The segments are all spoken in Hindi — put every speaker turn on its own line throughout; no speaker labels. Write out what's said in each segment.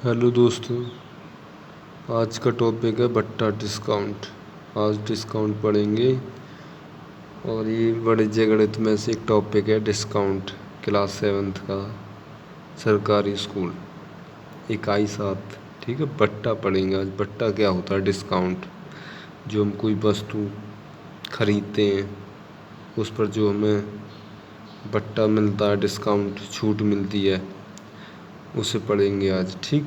हेलो दोस्तों। आज का टॉपिक है भट्टा डिस्काउंट। आज डिस्काउंट पढ़ेंगे और ये वाणिज्य गणित में से एक टॉपिक है डिस्काउंट। क्लास 7th का सरकारी स्कूल इकाई 7। ठीक है, भट्टा पढ़ेंगे आज। भट्टा क्या होता है? डिस्काउंट। जो हम कोई वस्तु खरीदते हैं उस पर जो हमें भट्टा मिलता है, डिस्काउंट, छूट मिलती है, उसे पढ़ेंगे आज। ठीक,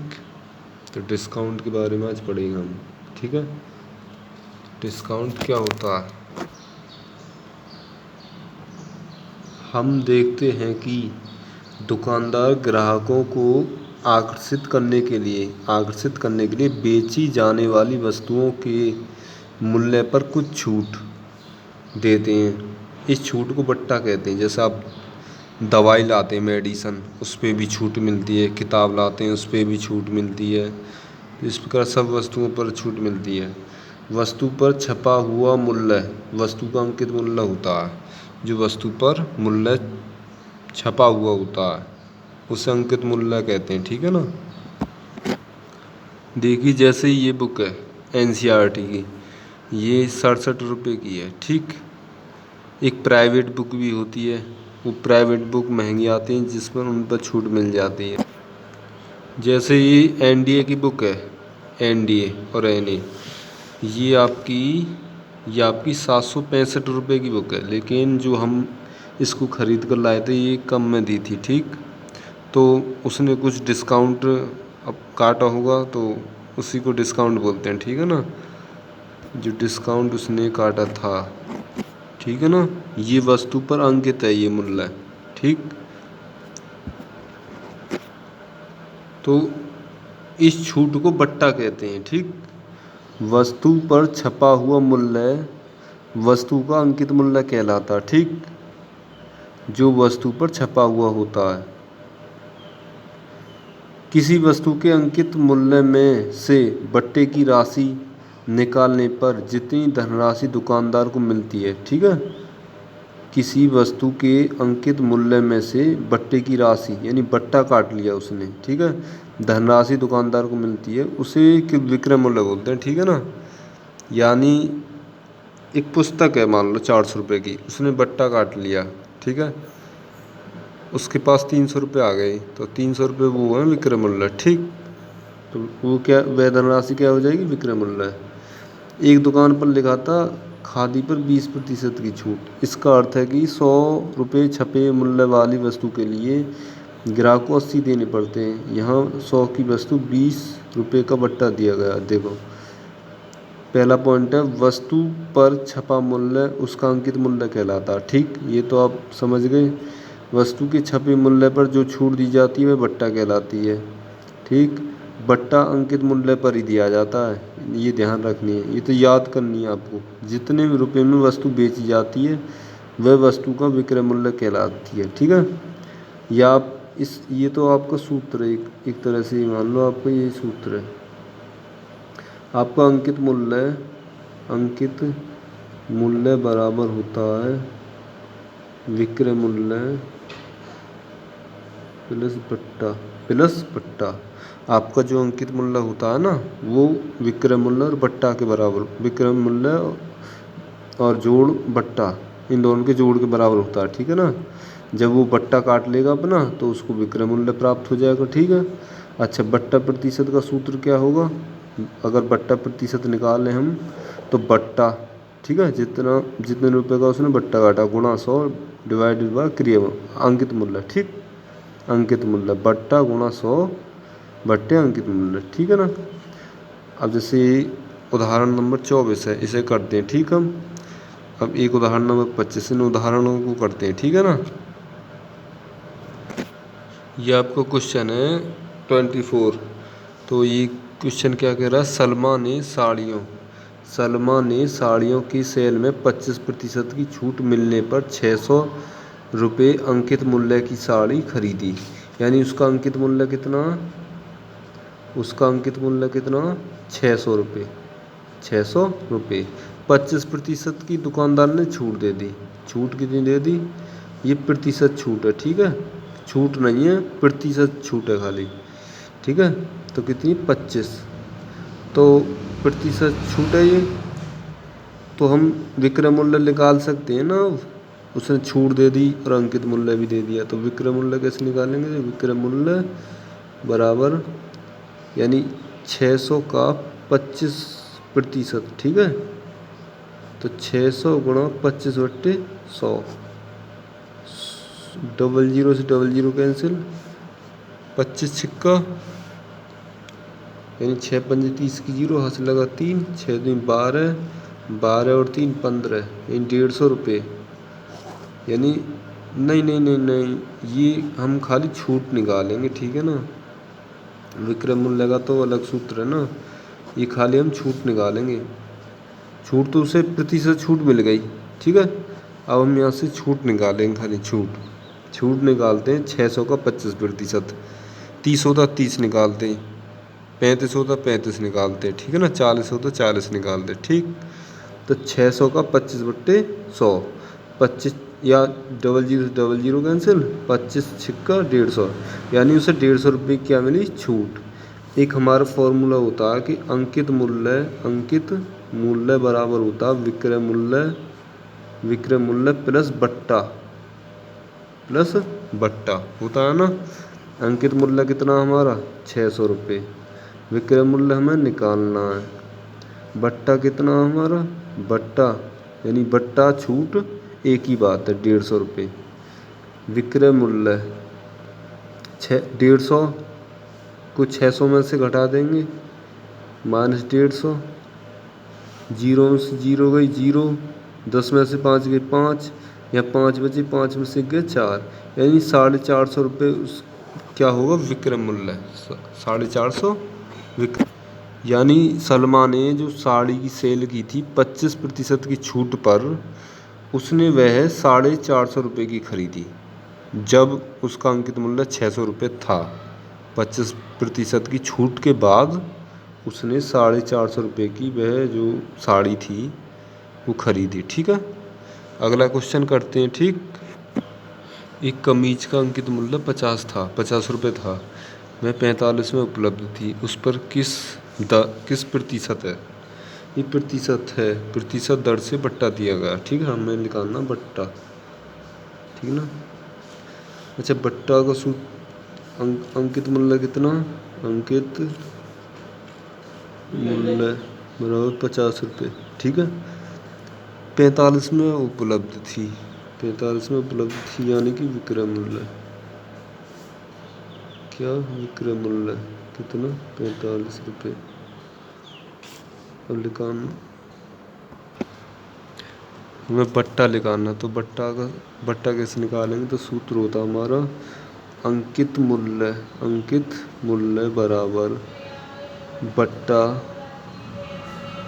तो डिस्काउंट के बारे में आज पढ़ेंगे हम। ठीक है, डिस्काउंट क्या होता है? हम देखते हैं कि दुकानदार ग्राहकों को आकर्षित करने के लिए बेची जाने वाली वस्तुओं के मूल्य पर कुछ छूट देते हैं। इस छूट को बट्टा कहते हैं। जैसे आप दवाई लाते हैं, मेडिसन, उस पर भी छूट मिलती है। किताब लाते हैं, उस पर भी छूट मिलती है। इस प्रकार सब वस्तुओं पर छूट मिलती है। वस्तु पर छपा हुआ मूल्य, वस्तु का अंकित मूल्य होता है। जो वस्तु पर मूल्य छपा हुआ होता है उसे अंकित मूल्य कहते हैं। ठीक है ना। देखिए, जैसे ये बुक है एनसीईआरटी की, ये 67 रुपये की है। ठीक, एक प्राइवेट बुक भी होती है। वो प्राइवेट बुक महंगी आती हैं, जिस पर उन पर छूट मिल जाती है। जैसे ये एनडीए की बुक है, एनडीए और एनए, ये आपकी 765 रुपये की बुक है। लेकिन जो हम इसको ख़रीद कर लाए थे ये कम में दी थी। ठीक, तो उसने कुछ डिस्काउंट अब काटा होगा, तो उसी को डिस्काउंट बोलते हैं। ठीक है ना, जो डिस्काउंट उसने काटा था। ठीक है ना, ये वस्तु पर अंकित है ये मूल्य। ठीक, तो इस छूट को बट्टा कहते हैं। ठीक, वस्तु पर छपा हुआ मूल्य वस्तु का अंकित मूल्य कहलाता है। ठीक, जो वस्तु पर छपा हुआ होता है। किसी वस्तु के अंकित मूल्य में से बट्टे की राशि निकालने पर जितनी धनराशि दुकानदार को मिलती है। ठीक है, किसी वस्तु के अंकित मूल्य में से बट्टे की राशि यानी बट्टा काट लिया उसने। ठीक है, धनराशि दुकानदार को मिलती है, उसे विक्रय मूल्य बोलते हैं। ठीक है ना। यानी एक पुस्तक है, मान लो 400 रुपये की, उसने बट्टा काट लिया। ठीक है, उसके पास 300 रुपये आ गए, तो 300 रुपये वो है विक्रय मूल्य। ठीक, तो वो क्या, वह धनराशि क्या हो जाएगी? विक्रय मूल्य। एक दुकान पर लिखा था खादी पर 20% की छूट। इसका अर्थ है कि 100 रुपये छपे मूल्य वाली वस्तु के लिए ग्राहक को 80 देने पड़ते हैं। यहाँ 100 की वस्तु 20 रुपये का बट्टा दिया गया। देखो, पहला पॉइंट है वस्तु पर छपा मूल्य उसका अंकित मूल्य कहलाता है। ठीक, ये तो आप समझ गए। वस्तु के छपे मूल्य पर जो छूट दी जाती है वह बट्टा कहलाती है। ठीक, बट्टा अंकित मूल्य पर ही दिया जाता है, ये ध्यान रखनी है। ये तो याद करनी है आपको। जितने भी रुपए में वस्तु बेची जाती है वह वस्तु का विक्रय मूल्य कहलाती है। ठीक है, या आप ये तो आपका सूत्र है, एक तरह से मान लो आपका ये सूत्र है। आपका अंकित मूल्य बराबर होता है विक्रय मूल्य प्लस बट्टा। आपका जो अंकित मूल्य होता है ना, वो विक्रय मूल्य और बट्टा के बराबर, विक्रय मूल्य और जोड़ बट्टा, इन दोनों के जोड़ के बराबर होता है। ठीक है ना। जब वो बट्टा काट लेगा अपना तो उसको विक्रय मूल्य प्राप्त हो जाएगा। ठीक है। अच्छा, बट्टा प्रतिशत का सूत्र क्या होगा? अगर बट्टा प्रतिशत निकालें हम तो बट्टा, ठीक है, जितने रुपए का उसने बट्टा काटा गुणा 100 डिवाइडेड बाय क्रिया अंकित मूल्य। ठीक, अंकित मूल्य बट्टा गुणा 100 बट्टे अंकित मूल्य। ठीक है ना। अब जैसे उदाहरण नंबर 24 है, इसे करते हैं। ठीक, हम अब एक उदाहरण नंबर 25, इन उदाहरणों को करते हैं। ठीक है ना। ये आपका क्वेश्चन है 24। तो ये क्वेश्चन क्या कह रहा है? सलमा ने साड़ियों की सेल में 25% की छूट मिलने पर 600 रुपये अंकित मूल्य की साड़ी खरीदी। यानी उसका अंकित मूल्य कितना? 600 रुपये। 600 रुपये 25% की दुकानदार ने छूट दे दी। छूट कितनी दे दी? ये प्रतिशत छूट है। ठीक है, छूट नहीं है, प्रतिशत छूट है खाली। ठीक है, तो कितनी 25, तो प्रतिशत छूट है ये, तो हम विक्रय मूल्य निकाल सकते हैं ना। अब उसने छूट दे दी और अंकित मूल्य भी दे दिया, तो विक्रय मूल्य कैसे निकालेंगे? विक्रय मूल्य बराबर यानी 600 का 25%, ठीक है। तो 600 गुणा 25/100, 00 से 00 कैंसिल, 25 छिक्का यानी 6 पंजे 30 की 0, हाथ से लगा 3, 6 दूनी 12, 12 और 3 15, यानी 150 रुपये। यानी नहीं नहीं नहीं नहीं, ये हम खाली छूट निकालेंगे, ठीक है ना। विक्रय मूल्य का तो अलग सूत्र है ना, ये खाली हम छूट निकालेंगे। छूट तो उसे प्रतिशत छूट मिल गई, ठीक है। अब हम यहाँ से छूट निकालेंगे, खाली छूट निकालते हैं। 600 का 25%, 30 होता 30 निकालते हैं, 35 होता 35 निकालते हैं, ठीक है ना। 40 होता 40 निकालते हैं, ठीक। तो 600 का 25/100, 25 या 00 से 00 कैंसिल, 25 छिक्का 150, यानी उसे 150 रुपये क्या मिली? छूट। एक हमारा फॉर्मूला होता है कि अंकित मूल्य बराबर होता है विक्रय मूल्य प्लस बट्टा होता है ना। अंकित मूल्य कितना हमारा? 600 रुपये। विक्रय मूल्य हमें निकालना है। बट्टा कितना हमारा? बट्टा यानी बट्टा छूट एक ही बात है, 150 रुपये। विक्रय मूल्य 150 को 600 में से घटा देंगे, -150, 0 में से 0 गई 0, 10 में से 5 गई 5, या 5 बचे, 5 में से गए 4, यानी 450 रुपये उस क्या होगा? विक्रय मूल्य 450 विक्रय। यानी सलमा ने जो साड़ी की सेल की थी 25% की छूट पर, उसने वह 450 रुपये की खरीदी, जब उसका अंकित मूल्य 600 रुपये था। 25% की छूट के बाद उसने 450 रुपये की वह जो साड़ी थी वो खरीदी, ठीक है। अगला क्वेश्चन करते हैं, ठीक। एक कमीज का अंकित मूल्य 50 रुपये था, वह 45 में उपलब्ध थी, उस पर किस प्रतिशत है? ये प्रतिशत है, प्रतिशत दर से बट्टा दिया गया, ठीक है। हमें निकालना बट्टा, ठीक ना। अच्छा, बट्टा का सूत्र अंकित मूल्य कितना? अंकित मूल्य बराबर 50 रुपये, ठीक है। 45 में उपलब्ध थी, 45 में उपलब्ध थी, यानी कि विक्रय मूल्य क्या? विक्रय मूल्य कितना? 45 रुपये। अब लिखाना, हमें बट्टा लिखाना, तो बट्टा कैसे निकालेंगे? तो सूत्र होता हमारा अंकित मूल्य बराबर बट्टा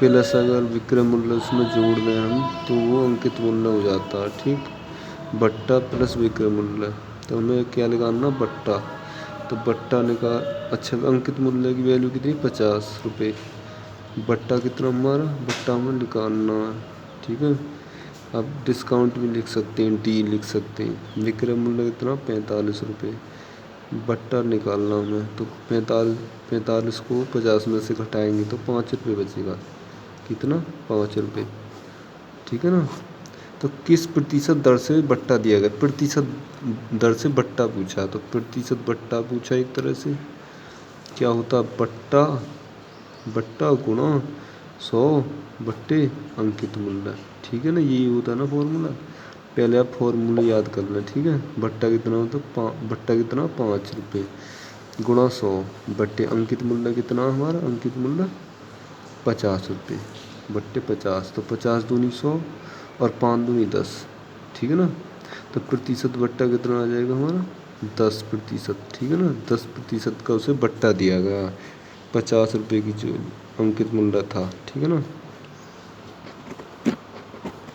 प्लस अगर विक्रय मूल्य उसमें जोड़ दें हम तो वो अंकित मूल्य हो जाता है, ठीक। बट्टा प्लस विक्रय मूल्य, तो हमें क्या निकालना? बट्टा। तो बट्टा अच्छा, अंकित मूल्य की वैल्यू कितनी? 50 रुपये। बट्टा कितना हमारा? बट्टा हमें निकालना है, ठीक है। अब डिस्काउंट भी लिख सकते हैं, डी लिख सकते हैं। विक्रय मूल्य कितना? 45 रुपये। बट्टा निकालना हमें, तो 45 को 50 में से घटाएंगे तो 5 रुपये बचेगा। कितना? 5 रुपये, ठीक है ना। तो किस प्रतिशत दर से बट्टा दिया गया? प्रतिशत दर से बट्टा पूछा, तो प्रतिशत बट्टा पूछा एक तरह से। क्या होता? बट्टा गुणा 100 बट्टे अंकित मूल्य, ठीक है ना। यही होता है ना फॉर्मूला। पहले आप फॉर्मूला याद कर लें, ठीक है। बट्टा कितना होता? बट्टा कितना? 5 रुपये गुणा 100 बट्टे अंकित मूल्य कितना हमारा? अंकित मूल्य 50 रुपये बट्टे 50, तो 50 दूनी 100 और 5 दूनी 10, ठीक है ना। तो प्रतिशत बट्टा कितना आ जाएगा हमारा? 10%, ठीक है ना। 10% का उसे बट्टा दिया गया 50 रुपये की जो अंकित मूल्य था, ठीक है ना।